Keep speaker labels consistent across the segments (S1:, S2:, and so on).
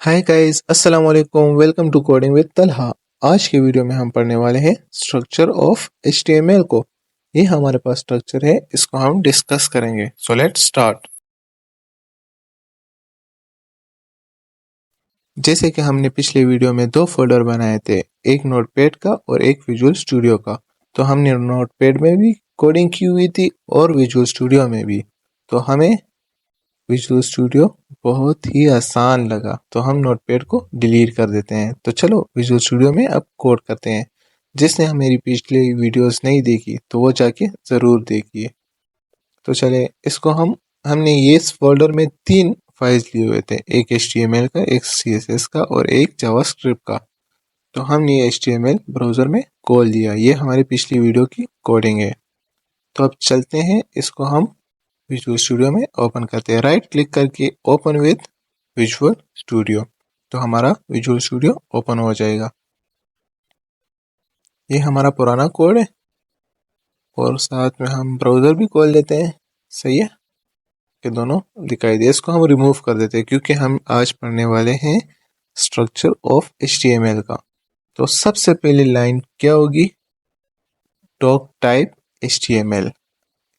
S1: हाय guys, अस्सलाम वालेकुम। Welcome to coding with Talha. आज की वीडियो में हम पढ़ने वाले हैं स्ट्रक्चर ऑफ HTML को। ये हमारे पास स्ट्रक्चर है, इसको हम डिस्कस करेंगे। So let's start. जैसे कि हमने पिछले वीडियो में दो फोल्डर बनाए थे, एक नोटपैड का और एक विजुअल स्टूडियो का। तो हमने नोटपैड में भी कोडिंग की हुई थी और विजुअल स्टूडियो में भी। तो हमें विजुअल स्टूडियो बहुत ही आसान लगा, तो हम नोटपैड को डिलीट कर देते हैं। तो चलो विजुअल स्टूडियो में अब कोड करते हैं। जिसने मेरी पिछली वीडियोस नहीं देखी तो वो जाके ज़रूर देखिए। तो चले इसको हमने ये इस फोल्डर में तीन फाइल्स लिए हुए थे, एक HTML का, एक CSS का और एक जावास्क्रिप्ट का। तो हमने ये HTML ब्राउज़र में खोल दिया। ये हमारी पिछली वीडियो की कोडिंग है। तो अब चलते हैं, इसको हम विजुअल स्टूडियो में ओपन करते हैं। राइट क्लिक करके ओपन विद विजुअल स्टूडियो। तो हमारा विजुअल स्टूडियो ओपन हो जाएगा। ये हमारा पुराना कोड है और साथ में हम ब्राउज़र भी खोल लेते हैं। सही है कि दोनों दिखाई दे। इसको हम रिमूव कर देते हैं क्योंकि हम आज पढ़ने वाले हैं स्ट्रक्चर ऑफ HTML का। तो सबसे पहली लाइन क्या होगी? Doctype HTML,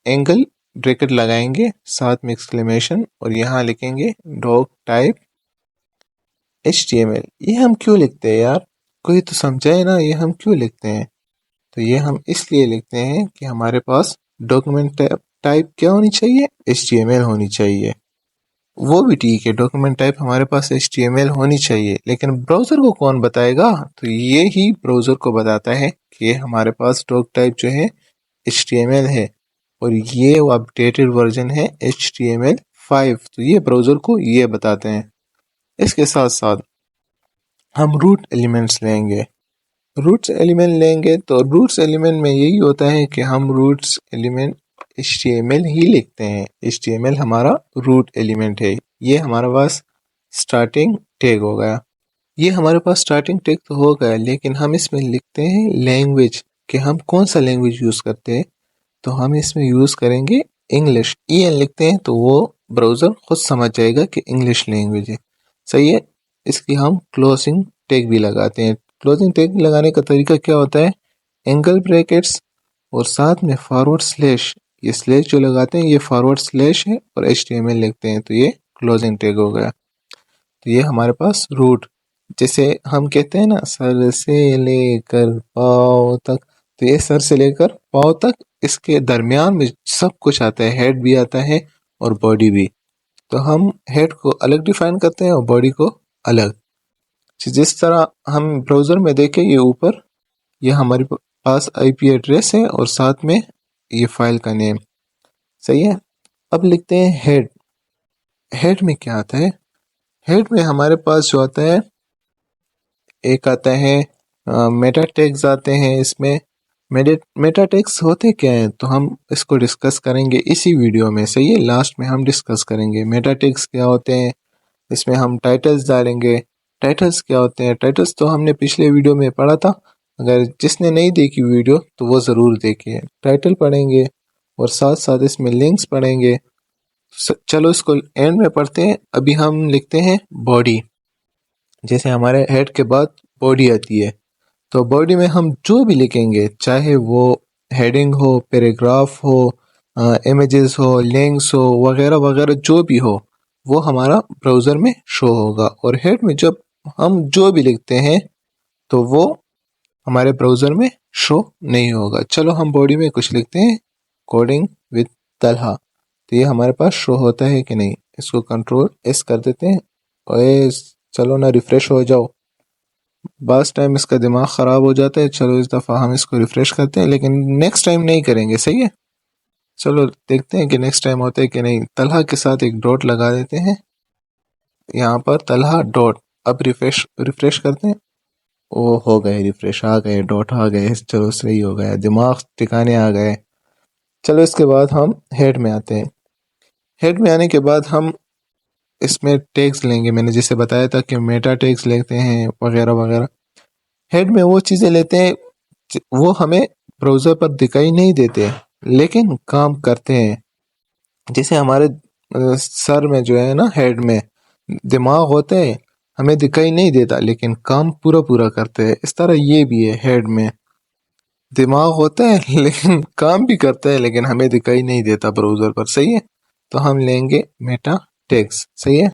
S1: angle bracket लगाएंगे, साथ में एक्सक्लेमेशन और यहाँ लिखेंगे डॉक टाइप HTML। ये हम क्यों लिखते हैं यार? कोई तो समझाए ना, ये हम क्यों लिखते हैं? तो ये हम इसलिए लिखते हैं कि हमारे पास डॉक्यूमेंट टाइप क्या होनी चाहिए? HTML होनी चाहिए। वो भी ठीक है, डॉक्यूमेंट टाइप हमारे पास HTML होनी चाहिए, लेकिन ब्राउज़र को कौन बताएगा? तो ये ही ब्राउज़र को बताता है कि हमारे पास डॉक टाइप जो है HTML है और ये अपडेटेड वर्जन है HTML5। तो ये ब्राउज़र को ये बताते हैं। इसके साथ साथ हम रूट एलिमेंट्स लेंगे। रूट्स एलिमेंट लेंगे तो रूट्स एलिमेंट में यही होता है कि हम रूट्स एलिमेंट HTML ही लिखते हैं। HTML हमारा रूट एलिमेंट है। ये हमारे पास स्टार्टिंग टैग हो गया। ये हमारे पास स्टार्टिंग टैग तो हो गया, लेकिन हम इसमें लिखते हैं लैंग्वेज, कि हम कौन सा लैंग्वेज यूज़ करते हैं। तो हम इसमें यूज़ करेंगे इंग्लिश। EN लिखते हैं तो वो ब्राउज़र खुद समझ जाएगा कि इंग्लिश लैंग्वेज है। सही है। इसकी हम क्लोजिंग टैग भी लगाते हैं। क्लोजिंग टैग लगाने का तरीका क्या होता है? एंगल ब्रैकेट्स और साथ में फॉरवर्ड स्लैश। ये स्लैश जो लगाते हैं ये फॉरवर्ड स्लैश है और HTML लिखते हैं, तो ये क्लोजिंग टैग हो गया। तो ये हमारे पास रूट, जैसे हम कहते हैं ना, सर से लेकर पाँव तक। तो ये सर से लेकर पाँव तक, इसके दरमियान में सब कुछ आता है, हेड भी आता है और बॉडी भी। तो हम हेड को अलग डिफाइन करते हैं और बॉडी को अलग। जिस तरह हम ब्राउज़र में देखें, ये ऊपर ये हमारे पास IP एड्रेस है और साथ में ये फाइल का नेम। सही है। अब लिखते हैं हेड। हेड में क्या आता है? हेड में हमारे पास जो आता है, एक आता है मेटा टैग्स आते हैं इसमें। मेटा टैग्स होते क्या हैं तो हम इसको डिस्कस करेंगे इसी वीडियो में। सही है, लास्ट में हम डिस्कस करेंगे मेटा टैग्स क्या होते हैं। इसमें हम टाइटल्स डालेंगे। टाइटल्स क्या होते हैं? टाइटल्स तो हमने पिछले वीडियो में पढ़ा था। अगर जिसने नहीं देखी वीडियो तो वो ज़रूर देखिए। टाइटल पढ़ेंगे और साथ साथ इसमें लिंक्स पढ़ेंगे। चलो इसको एंड में पढ़ते हैं। अभी हम लिखते हैं बॉडी। जैसे हमारे हेड के बाद बॉडी आती है, तो बॉडी में हम जो भी लिखेंगे, चाहे वो हेडिंग हो, पैराग्राफ हो, इमेजेस हो, लिंक्स हो, वगैरह वगैरह, जो भी हो वो हमारा ब्राउज़र में शो होगा। और हेड में जब हम जो भी लिखते हैं तो वो हमारे ब्राउज़र में शो नहीं होगा। चलो हम बॉडी में कुछ लिखते हैं, कोडिंग विद तलहा। तो ये हमारे पास शो होता है कि नहीं? इसको Ctrl+S कर देते हैं। ओए चलो ना, रिफ्रेश हो जाओ। बस टाइम इसका दिमाग ख़राब हो जाता है। चलो इस दफ़ा हम इसको रिफ्रेश करते हैं, लेकिन नेक्स्ट टाइम नहीं करेंगे। सही है। चलो देखते हैं कि नेक्स्ट टाइम होता है कि नहीं। तलहा के साथ एक डॉट लगा देते हैं यहाँ पर, तलहा डॉट। अब रिफ्रेश रिफ्रेश करते हैं। ओ हो गए रिफ्रेश, आ गए डॉट आ गए। चलो सही हो गया, दिमाग ठिकाने आ गए। चलो इसके बाद हम हेड में आते हैं। हेड में आने के बाद हम इसमें टैग्स लेंगे। मैंने जैसे बताया था कि मेटा टैग्स लेते हैं वगैरह वगैरह। हेड में वो चीज़ें लेते हैं वो हमें ब्राउज़र पर दिखाई नहीं देते, लेकिन काम करते हैं। जैसे हमारे सर में जो है ना, हेड में दिमाग होते हैं, हमें दिखाई नहीं देता लेकिन काम पूरा पूरा करते हैं। इस तरह ये भी है, हेड में दिमाग होता है लेकिन काम भी करता है, लेकिन हमें दिखाई नहीं देता ब्राउजर पर। सही है, तो हम लेंगे मेटा टैग्स। सही है,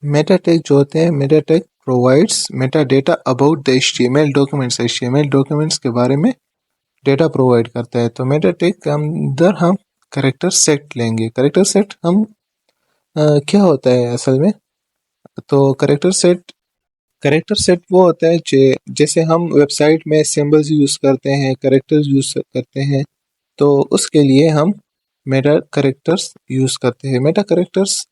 S1: मेटा टैग जो होते हैं, Meta tag provides Meta data about the HTML documents. HTML documents के बारे में डेटा प्रोवाइड करता है। तो मेटा टैग के अंदर हम करेक्टर सेट लेंगे। करेक्टर सेट हम क्या होता है असल में, तो करेक्टर सेट वो होता है जैसे हम वेबसाइट में सिंबल्स यूज करते हैं, करेक्टर्स यूज करते हैं, तो उसके लिए हम मेटा करेक्टर्स यूज करते हैं। Meta characters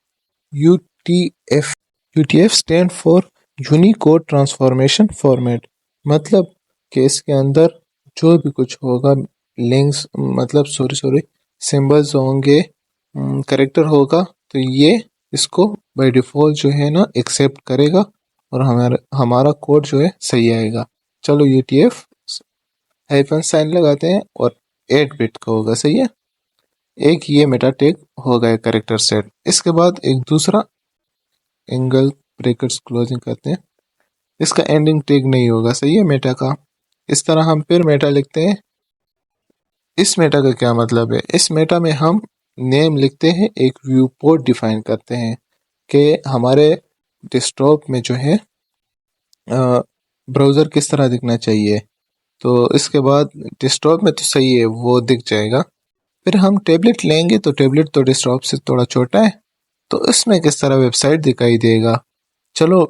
S1: UTF UTF stand for Unicode transformation format. मतलब कि इसके अंदर जो भी कुछ होगा, लिंक्स मतलब सॉरी सिंबल्स होंगे, करेक्टर होगा, तो ये इसको बाय डिफॉल्ट जो है ना एक्सेप्ट करेगा और हमारा कोड जो है सही आएगा। चलो UTF हाइफन साइन लगाते हैं और 8 बिट का होगा। सही है, एक ये मेटा टैग हो गया करेक्टर सेट। इसके बाद एक दूसरा एंगल ब्रेकेट्स क्लोजिंग करते हैं, इसका एंडिंग टैग नहीं होगा। सही है, मेटा का। इस तरह हम फिर मेटा लिखते हैं। इस मेटा का क्या मतलब है, इस मेटा में हम नेम लिखते हैं, एक व्यू पोर्ट डिफाइन करते हैं कि हमारे डेस्कटॉप में जो है ब्राउज़र किस तरह दिखना चाहिए। तो इसके बाद डेस्कटॉप में तो सही है, वो दिख जाएगा। फिर हम टैबलेट लेंगे, तो टैबलेट तो डेस्कटॉप से थोड़ा छोटा है, तो इसमें किस तरह वेबसाइट दिखाई देगा। चलो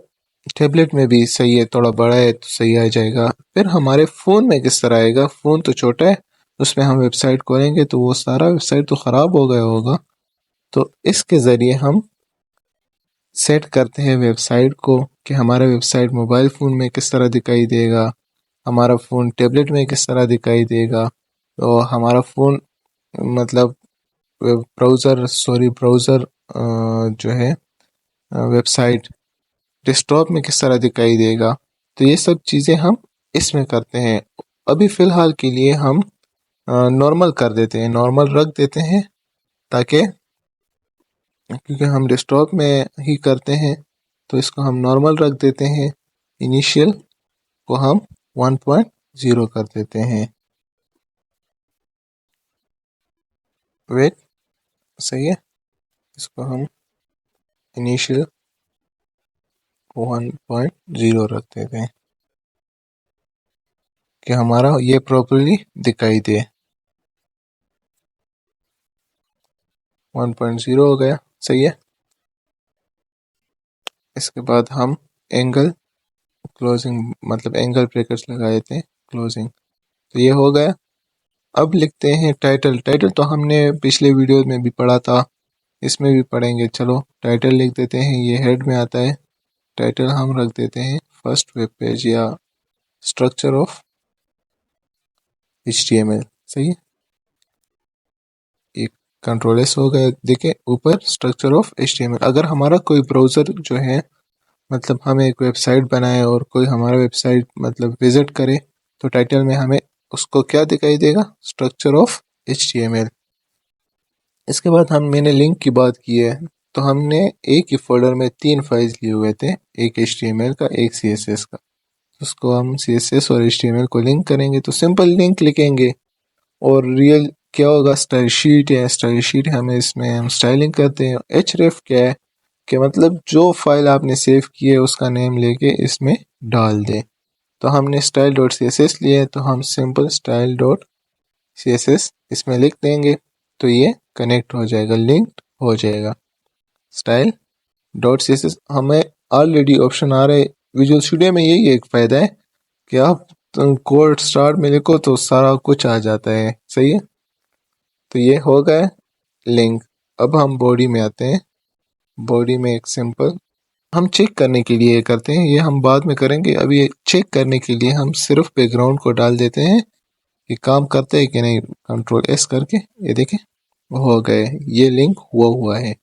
S1: टैबलेट में भी सही है, थोड़ा बड़ा है तो सही आ जाएगा। फिर हमारे फ़ोन में किस तरह आएगा, फ़ोन तो छोटा है, उसमें हम वेबसाइट खोलेंगे तो वो सारा वेबसाइट तो ख़राब हो गया होगा। तो इसके ज़रिए हम सेट करते हैं वेबसाइट को कि हमारा वेबसाइट मोबाइल फ़ोन में किस तरह दिखाई देगा, हमारा फ़ोन टैबलेट में किस तरह दिखाई देगा, तो हमारा फ़ोन मतलब ब्राउज़र जो है वेबसाइट डेस्कटॉप में किस तरह दिखाई देगा। तो ये सब चीज़ें हम इसमें करते हैं। अभी फ़िलहाल के लिए हम नॉर्मल कर देते हैं, नॉर्मल रख देते हैं, ताकि क्योंकि हम डेस्कटॉप में ही करते हैं, तो इसको हम नॉर्मल रख देते हैं। इनिशियल को हम 1.0 कर देते हैं। वेट, सही है, इसको हम इनिशियल 1.0 रख देते हैं कि हमारा ये प्रॉपर्ली दिखाई दे। 1.0 हो गया, सही है। इसके बाद हम एंगल क्लोजिंग मतलब एंगल ब्रेकर्स लगा देते हैं, क्लोजिंग। तो ये हो गया। अब लिखते हैं टाइटल। टाइटल तो हमने पिछले वीडियो में भी पढ़ा था, इसमें भी पढ़ेंगे। चलो टाइटल लिख देते हैं, ये हेड में आता है। टाइटल हम रख देते हैं फर्स्ट वेब पेज या स्ट्रक्चर ऑफ HTML। सही है, एक कंट्रोल एस हो गया। देखें ऊपर स्ट्रक्चर ऑफ HTML। अगर हमारा कोई ब्राउज़र जो है मतलब हमें एक वेबसाइट बनाए और कोई हमारा वेबसाइट मतलब विजिट करे, तो टाइटल में हमें उसको क्या दिखाई देगा, स्ट्रक्चर ऑफ HTML। इसके बाद मैंने लिंक की बात की है, तो हमने एक ही फोल्डर में 3 फाइल्स लिए हुए थे, एक HTML का, एक CSS का। उसको हम CSS और HTML को लिंक करेंगे, तो सिंपल लिंक लिखेंगे और रियल क्या होगा, स्टाइल शीट है। स्टाइल शीट हमें इसमें हम स्टाइलिंग करते हैं। href क्या है कि मतलब जो फाइल आपने सेव की है उसका नेम लेके इसमें डाल दें। तो हमने style dot C S S लिया है, तो हम simple style dot C S S इसमें लिख देंगे, तो ये कनेक्ट हो जाएगा, लिंक्ड हो जाएगा। Style dot C S S हमें ऑलरेडी ऑप्शन आ रहे। विजुअल स्टूडियो में यही एक फ़ायदा है कि आप कोड स्टार्ट में लिखो तो सारा कुछ आ जाता है। सही है, तो ये हो गया लिंक। अब हम बॉडी में आते हैं। बॉडी में एक सिंपल हम चेक करने के लिए करते हैं, ये हम बाद में करेंगे। अभी चेक करने के लिए हम सिर्फ बैकग्राउंड को डाल देते हैं कि काम करते हैं कि नहीं। कंट्रोल एस करके ये देखें हो गए, ये लिंक हुआ है।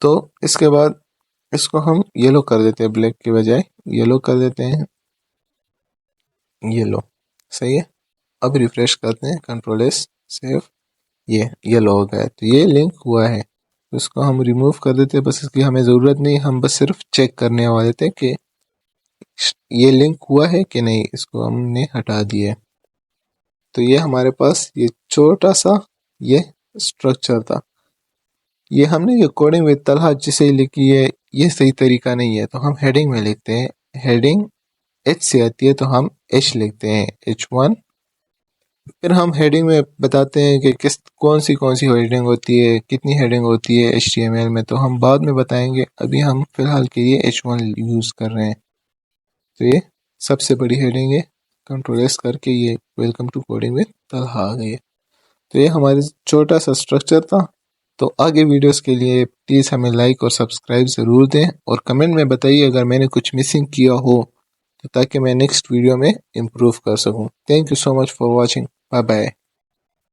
S1: तो इसके बाद इसको हम येलो कर देते हैं, ब्लैक के बजाय येलो कर देते हैं, येलो। सही है, अब रिफ्रेश करते हैं, कंट्रोल एस सेव, ये येलो हो गया, तो ये लिंक हुआ है। तो इसको हम रिमूव कर देते हैं, बस इसकी हमें ज़रूरत नहीं, हम बस सिर्फ चेक करने वाले थे कि ये लिंक हुआ है कि नहीं, इसको हमने हटा दिया। तो ये हमारे पास ये छोटा सा ये स्ट्रक्चर था। ये हमने ये कोडिंग विद तलहा जिसे लिखी है, ये सही तरीका नहीं है, तो हम हेडिंग में लिखते हैं। हेडिंग एच से आती है तो हम एच लिखते हैं, H1। फिर हम हेडिंग में बताते हैं कि कौन सी हेडिंग होती है, कितनी हेडिंग होती है HTML में, तो हम बाद में बताएंगे, अभी हम फिलहाल के लिए H1 यूज़ कर रहे हैं। तो ये सबसे बड़ी हेडिंग है, Ctrl+S करके ये welcome to coding with Talha आ गई है। तो ये हमारे छोटा सा स्ट्रक्चर था। तो आगे वीडियोस के लिए प्लीज़ हमें लाइक और सब्सक्राइब ज़रूर दें, और कमेंट में बताइए अगर मैंने कुछ मिसिंग किया हो, तो ताकि मैं नेक्स्ट वीडियो में इम्प्रूव कर सकूं। Thank you so much for watching. Bye bye.